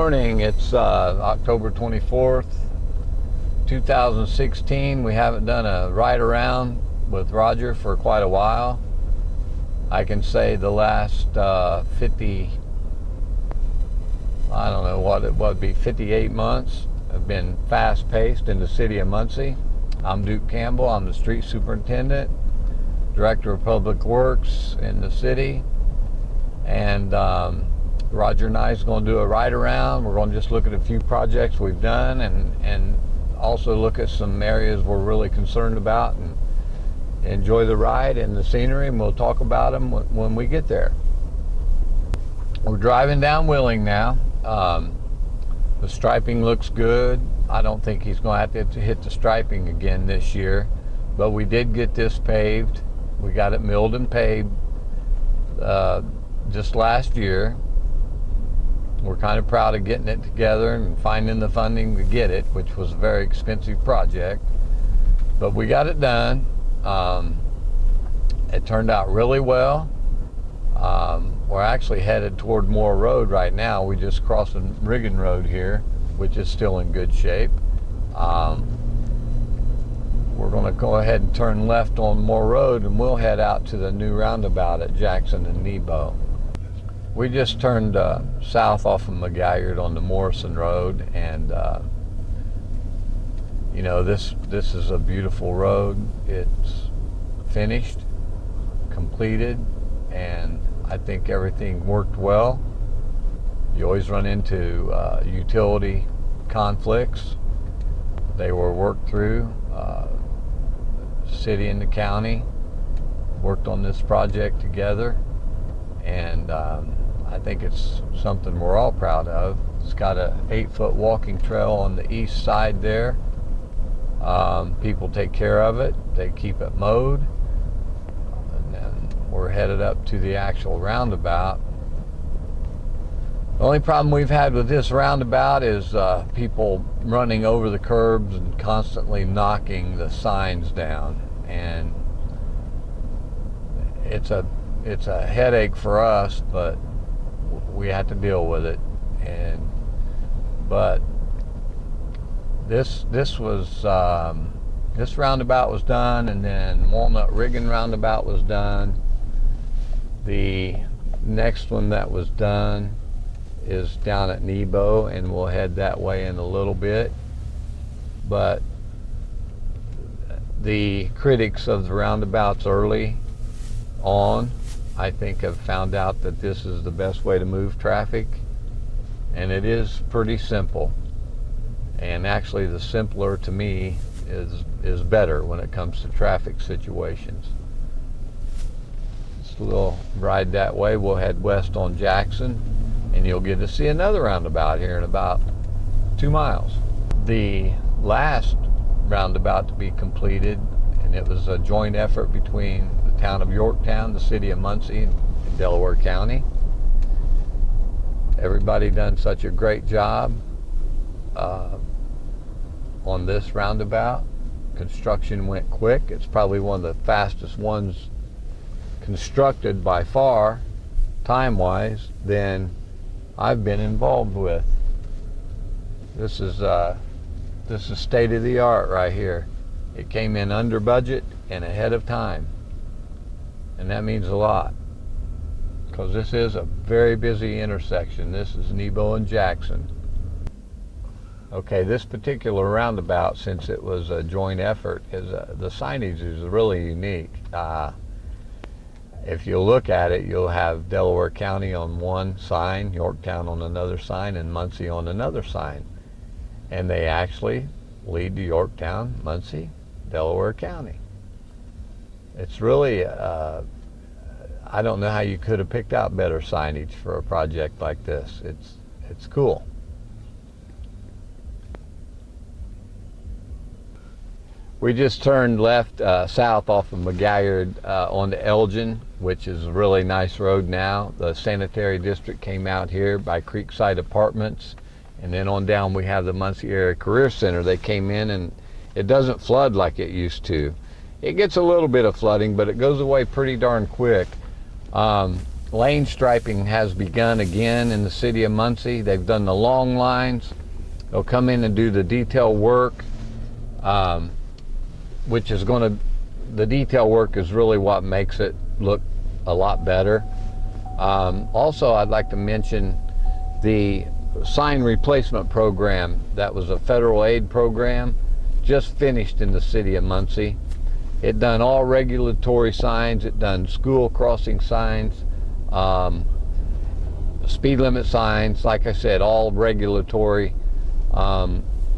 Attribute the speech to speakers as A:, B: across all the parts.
A: morning. It's October 24th, 2016. We haven't done a ride around with Roger for quite a while. I can say the last 58 months have been fast-paced in the city of Muncie. I'm Duke Campbell. I'm the street superintendent, director of public works in the city, and Roger and I is going to do a ride around. We're going to just look at a few projects we've done and also look at some areas we're really concerned about and enjoy the ride and the scenery, and we'll talk about them when we get there. We're driving down Wheeling now. The striping looks good. I don't think he's going to have to hit the striping again this year, but we did get this paved. We got it milled and paved just last year. We're kind of proud of getting it together and finding the funding to get it, which was a very expensive project, but we got it done. It turned out really well. We're actually headed toward Moore Road right now. We just crossed Riggin Road here, which is still in good shape. We're going to go ahead and turn left on Moore Road, and we'll head out to the new roundabout at Jackson and Nebo. We just turned south off of McGalliard on the Morrison Road, and you know, this is a beautiful road. It's finished, completed, and I think everything worked well. You always run into utility conflicts. They were worked through. City and the county worked on this project together, and I think it's something we're all proud of. It's got a 8-foot walking trail on the east side there. People take care of it. They keep it mowed. And then we're headed up to the actual roundabout. The only problem we've had with this roundabout is people running over the curbs and constantly knocking the signs down. And it's a headache for us, but we have to deal with it. But this roundabout was done, and then Walnut Riggin roundabout was done. The next one that was done is down at Nebo, and we'll head that way in a little bit. But the critics of the roundabouts early on, I think, have found out that this is the best way to move traffic, and it is pretty simple. And actually, the simpler to me is better when it comes to traffic situations. Just a little ride that way. We'll head west on Jackson, and you'll get to see another roundabout here in about 2 miles. The last roundabout to be completed, and it was a joint effort between the town of Yorktown, the city of Muncie, and Delaware County. Everybody done such a great job on this roundabout. Construction went quick. It's probably one of the fastest ones constructed by far, time-wise, than I've been involved with. This is state-of-the-art right here. It came in under budget and ahead of time, and that means a lot, because this is a very busy intersection. This is Nebo and Jackson. Okay, this particular roundabout, since it was a joint effort, the signage is really unique. If you look at it, you'll have Delaware County on one sign, Yorktown on another sign, and Muncie on another sign. And they actually lead to Yorktown, Muncie, Delaware County. It's really, I don't know how you could have picked out better signage for a project like this. It's cool. We just turned left south off of McGalliard onto Elgin, which is a really nice road now. The sanitary district came out here by Creekside Apartments, and then on down we have the Muncie Area Career Center. They came in, and it doesn't flood like it used to. It gets a little bit of flooding, but it goes away pretty darn quick. Lane striping has begun again in the city of Muncie. They've done the long lines. They'll come in and do the detail work, which is the detail work is really what makes it look a lot better. Also, I'd like to mention the sign replacement program. That was a federal aid program just finished in the city of Muncie. It done all regulatory signs. It done school crossing signs, speed limit signs, like I said, all regulatory.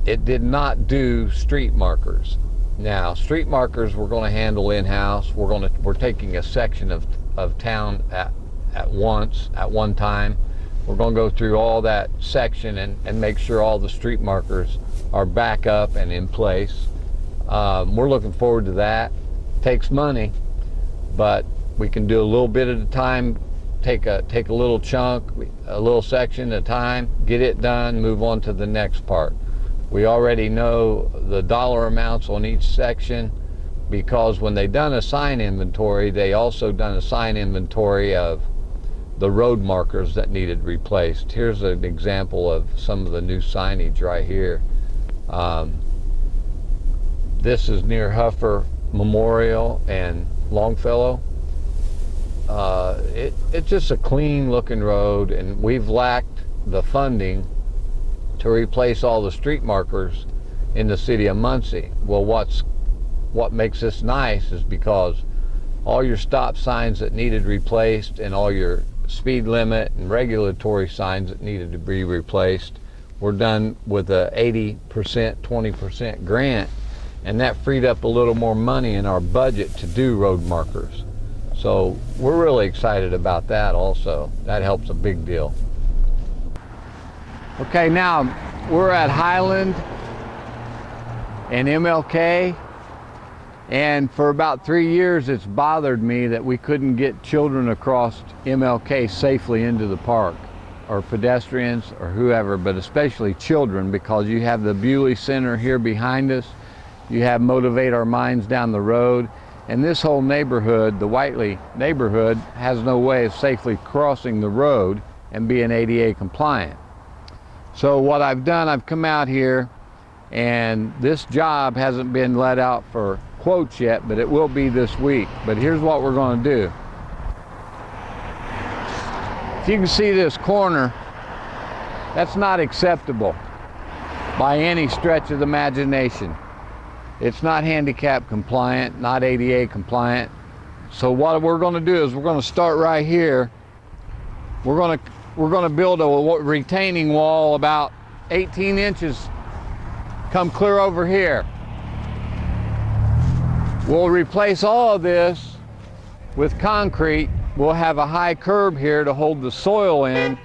A: It did not do street markers. Now, street markers we're going to handle in-house. We're taking a section of town at one time. We're going to go through all that section and make sure all the street markers are back up and in place. We're looking forward to that. Takes money, but we can do a little bit at a time. Take a little chunk, a little section at a time, get it done, move on to the next part. We already know the dollar amounts on each section, because when they done a sign inventory, they also done a sign inventory of the road markers that needed replaced. Here's an example of some of the new signage right here. This is near Huffer Memorial and Longfellow. It's just a clean looking road, and we've lacked the funding to replace all the street markers in the city of Muncie. Well, what makes this nice is because all your stop signs that needed replaced and all your speed limit and regulatory signs that needed to be replaced were done with a 80%, 20% grant, and that freed up a little more money in our budget to do road markers. So we're really excited about that also. That helps a big deal. Okay, now we're at Highland and MLK, and for about 3 years it's bothered me that we couldn't get children across MLK safely into the park, or pedestrians or whoever, but especially children, because you have the Bewley Center here behind us, you have Motivate Our Minds down the road, and this whole neighborhood, the Whiteley neighborhood, has no way of safely crossing the road and being ADA compliant. So what I've done, I've come out here, and this job hasn't been let out for quotes yet, but it will be this week. But here's what we're going to do. If you can see this corner, that's not acceptable by any stretch of the imagination. It's not handicap compliant, not ADA compliant. So what we're going to do is we're going to start right here. We're going to build a retaining wall about 18 inches, come clear over here. We'll replace all of this with concrete. We'll have a high curb here to hold the soil in,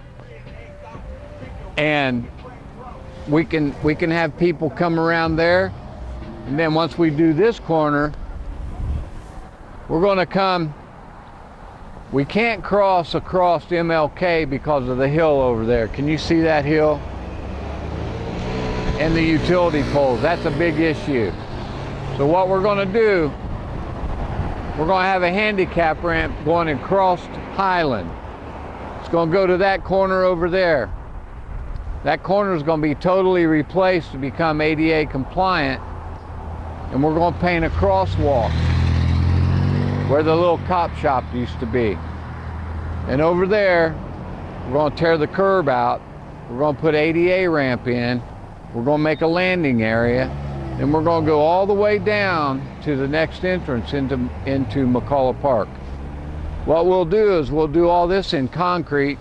A: and we can have people come around there. And then once we do this corner, we're going to come. We can't cross across MLK because of the hill over there. Can you see that hill? And the utility poles, that's a big issue. So what we're going to do, we're going to have a handicap ramp going across Highland. It's going to go to that corner over there. That corner is going to be totally replaced to become ADA compliant. And we're going to paint a crosswalk where the little cop shop used to be. And over there, we're going to tear the curb out. We're going to put ADA ramp in. We're going to make a landing area. And we're going to go all the way down to the next entrance into McCullough Park. What we'll do is we'll do all this in concrete,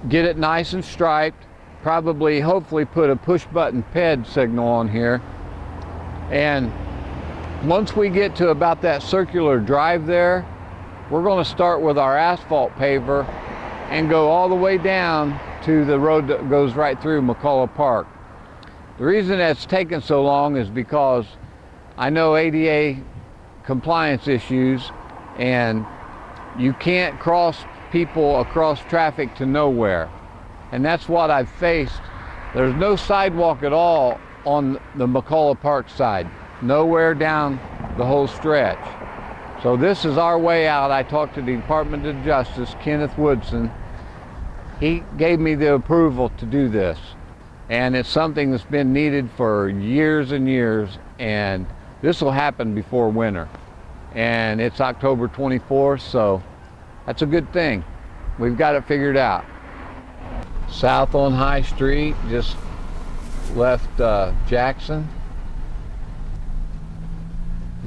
A: get it nice and striped, probably, hopefully put a push button PED signal on here. And once we get to about that circular drive there, we're going to start with our asphalt paver and go all the way down to the road that goes right through McCullough Park. The reason that's taken so long is because I know ADA compliance issues, and you can't cross people across traffic to nowhere. And that's what I've faced. There's no sidewalk at all on the McCullough Park side, nowhere down the whole stretch. So this is our way out. I talked to the Department of Justice, Kenneth Woodson. He gave me the approval to do this. And it's something that's been needed for years and years, and this will happen before winter. And it's October 24th, so that's a good thing. We've got it figured out. South on High Street, just left Jackson.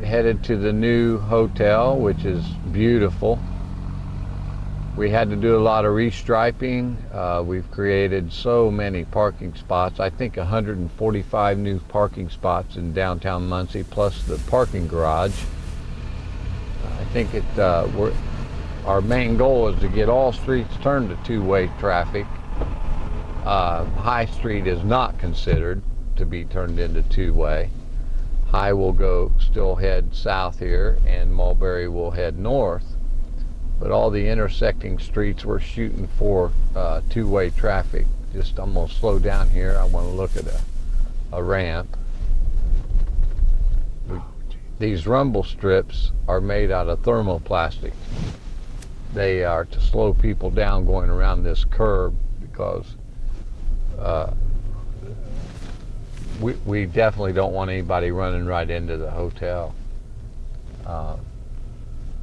A: Headed to the new hotel, which is beautiful. We had to do a lot of restriping. We've created so many parking spots. I think 145 new parking spots in downtown Muncie, plus the parking garage. I think our main goal is to get all streets turned to two-way traffic. High Street is not considered to be turned into two-way. High will still head south here, and Mulberry will head north. But all the intersecting streets we're shooting for two-way traffic. I'm gonna slow down here. I want to look at a ramp. These rumble strips are made out of thermoplastic. They are to slow people down going around this curve, because we definitely don't want anybody running right into the hotel.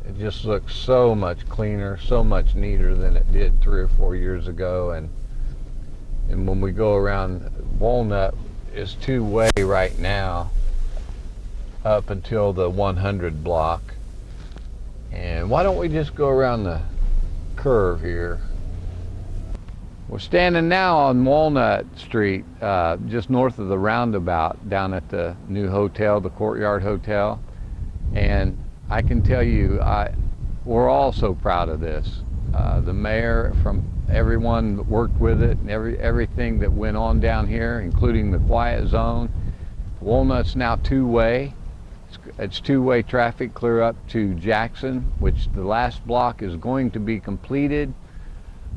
A: It just looks so much cleaner, so much neater than it did 3 or 4 years ago. And when we go around, Walnut is two-way right now up until the 100 block. And why don't we just go around the curve here? We're standing now on Walnut Street, just north of the roundabout, down at the new hotel, the Courtyard Hotel. And I can tell you, we're all so proud of this. The mayor, from everyone that worked with it, and everything that went on down here, including the quiet zone. Walnut's now two-way. It's two-way traffic clear up to Jackson, which the last block is going to be completed.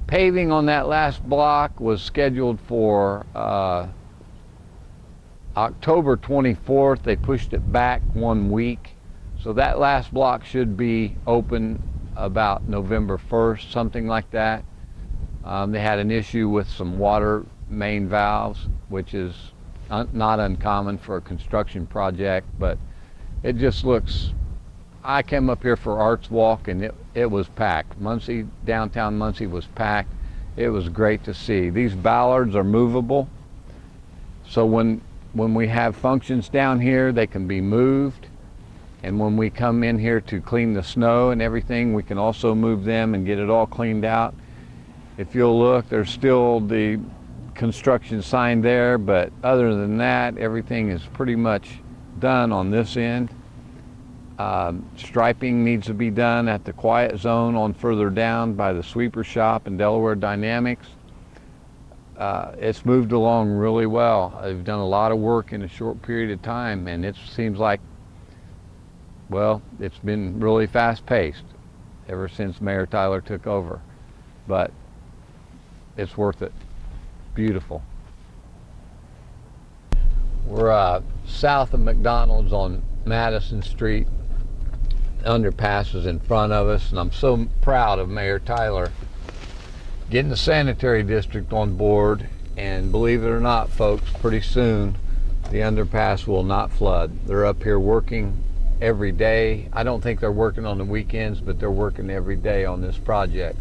A: Paving on that last block was scheduled for October 24th. They pushed it back 1 week. So that last block should be open about November 1st, something like that. They had an issue with some water main valves, which is not uncommon for a construction project, but it just looks, I came up here for Arts Walk and it was packed. Muncie, downtown Muncie was packed. It was great to see. These ballards are movable. So when we have functions down here, they can be moved. And when we come in here to clean the snow and everything, we can also move them and get it all cleaned out. If you'll look, there's still the construction sign there, but other than that, everything is pretty much done on this end. Striping needs to be done at the quiet zone on further down by the sweeper shop and Delaware Dynamics. It's moved along really well. They've done a lot of work in a short period of time, and it seems like, well, it's been really fast-paced ever since Mayor Tyler took over, but it's worth it. Beautiful. We're south of McDonald's on Madison Street. The underpass is in front of us, and I'm so proud of Mayor Tyler getting the sanitary district on board. And believe it or not, folks, pretty soon the underpass will not flood. They're up here working every day. I don't think they're working on the weekends, but they're working every day on this project.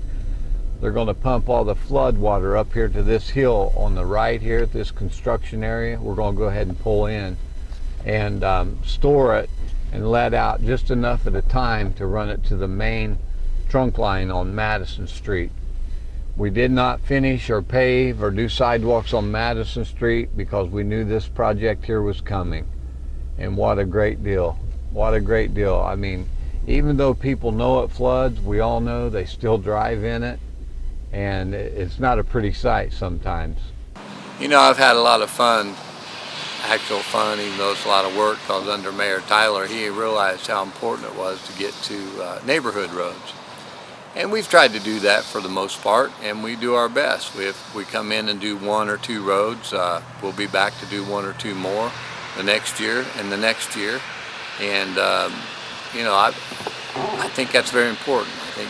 A: They're going to pump all the flood water up here to this hill on the right here at this construction area. We're going to go ahead and pull in and store it and let out just enough at a time to run it to the main trunk line on Madison Street. We did not finish or pave or do sidewalks on Madison Street because we knew this project here was coming. And what a great deal. What a great deal. I mean, even though people know it floods, we all know they still drive in it. And it's not a pretty sight sometimes. You know, I've had a lot of fun, actual fun, even though it's a lot of work, because under Mayor Tyler, he realized how important it was to get to neighborhood roads. And we've tried to do that for the most part, and we do our best. If we come in and do 1 or 2 roads, we'll be back to do 1 or 2 more the next year and the next year. And, you know, I think that's very important. I think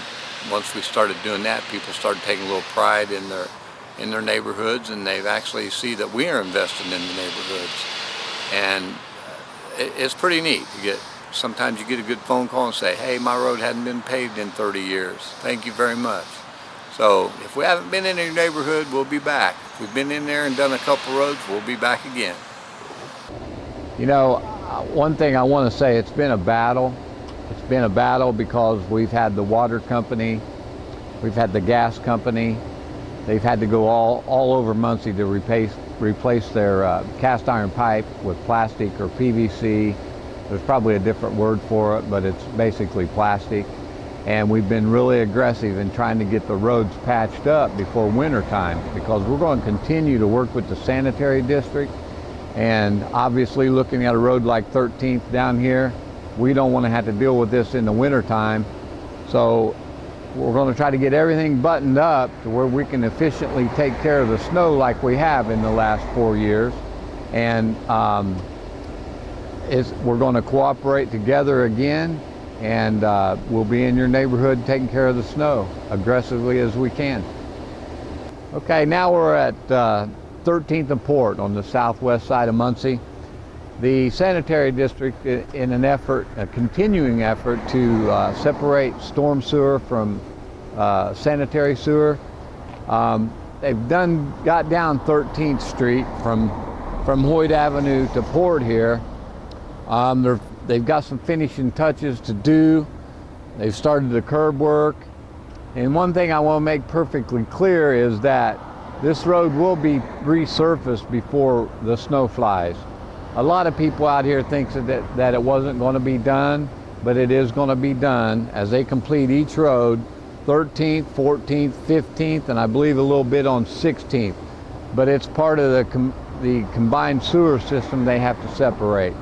A: once we started doing that, people started taking a little pride in their neighborhoods, and they actually see that we are investing in the neighborhoods. And it's pretty neat. Sometimes you get a good phone call and say, hey, my road hadn't been paved in 30 years. Thank you very much. So if we haven't been in your neighborhood, we'll be back. If we've been in there and done a couple roads, we'll be back again. You know, one thing I want to say, it's been a battle. It's been a battle because we've had the water company, we've had the gas company. They've had to go all over Muncie to replace their cast iron pipe with plastic or PVC. There's probably a different word for it, but it's basically plastic. And we've been really aggressive in trying to get the roads patched up before winter time, because we're going to continue to work with the sanitary district. And obviously, looking at a road like 13th down here, we don't want to have to deal with this in the winter time. So we're going to try to get everything buttoned up to where we can efficiently take care of the snow like we have in the last 4 years. And we're going to cooperate together again, and we'll be in your neighborhood taking care of the snow aggressively as we can. Okay, now we're at 13th and Port on the southwest side of Muncie. The sanitary district, in an effort, a continuing effort to separate storm sewer from sanitary sewer, they've got down 13th Street from Hoyt Avenue to Port here. They've got some finishing touches to do. They've started the curb work. And one thing I want to make perfectly clear is that this road will be resurfaced before the snow flies. A lot of people out here think that it wasn't going to be done, but it is going to be done as they complete each road, 13th, 14th, 15th, and I believe a little bit on 16th. But it's part of the combined sewer system they have to separate.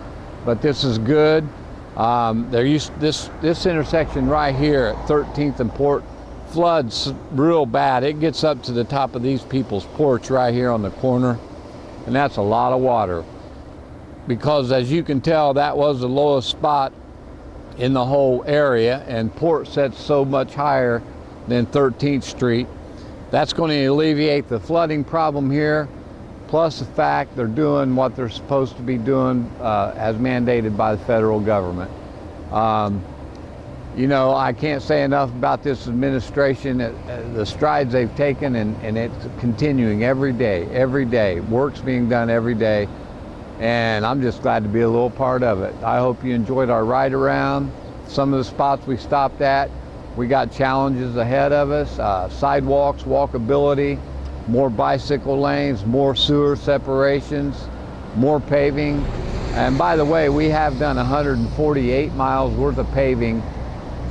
A: But this is good. This intersection right here at 13th and Port floods real bad. It gets up to the top of these people's porch right here on the corner, and that's a lot of water. Because as you can tell, that was the lowest spot in the whole area, and Port sits so much higher than 13th Street. That's going to alleviate the flooding problem here, plus the fact they're doing what they're supposed to be doing as mandated by the federal government. You know, I can't say enough about this administration, the strides they've taken, and it's continuing every day. Work's being done every day. And I'm just glad to be a little part of it. I hope you enjoyed our ride around. Some of the spots we stopped at, we got challenges ahead of us, sidewalks, walkability, more bicycle lanes, more sewer separations, more paving. And by the way, we have done 148 miles worth of paving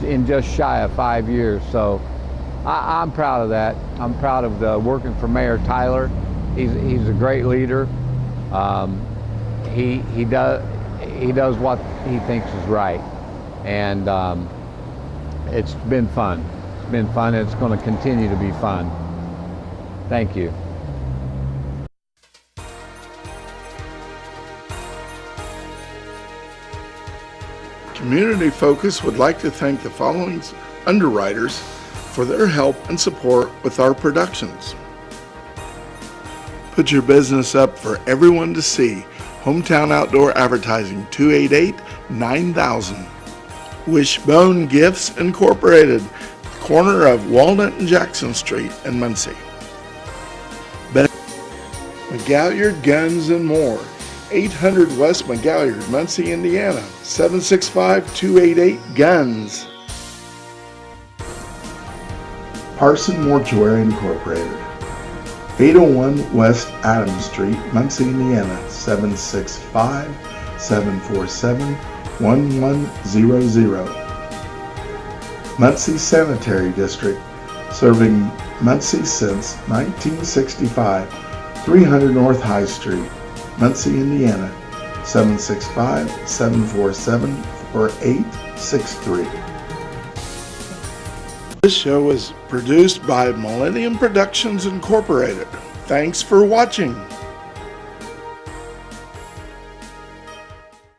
A: in just shy of 5 years. So I'm proud of that. I'm proud of working for Mayor Tyler. He's a great leader. He does what he thinks is right, and it's been fun. It's been fun, and it's going to continue to be fun. Thank you.
B: Community Focus would like to thank the following underwriters for their help and support with our productions. Put your business up for everyone to see. Hometown Outdoor Advertising, 288-9000. Wishbone Gifts Incorporated, corner of Walnut and Jackson Street in Muncie. McGalliard Guns and More, 800 West McGalliard, Muncie, Indiana, 765-288-GUNS. Parson Mortuary Incorporated, 801 West Adams Street, Muncie, Indiana, 765-747-1100. Muncie Sanitary District, serving Muncie since 1965, 300 North High Street, Muncie, Indiana, 765-747-4863. This show is produced by Millennium Productions Incorporated. Thanks for watching.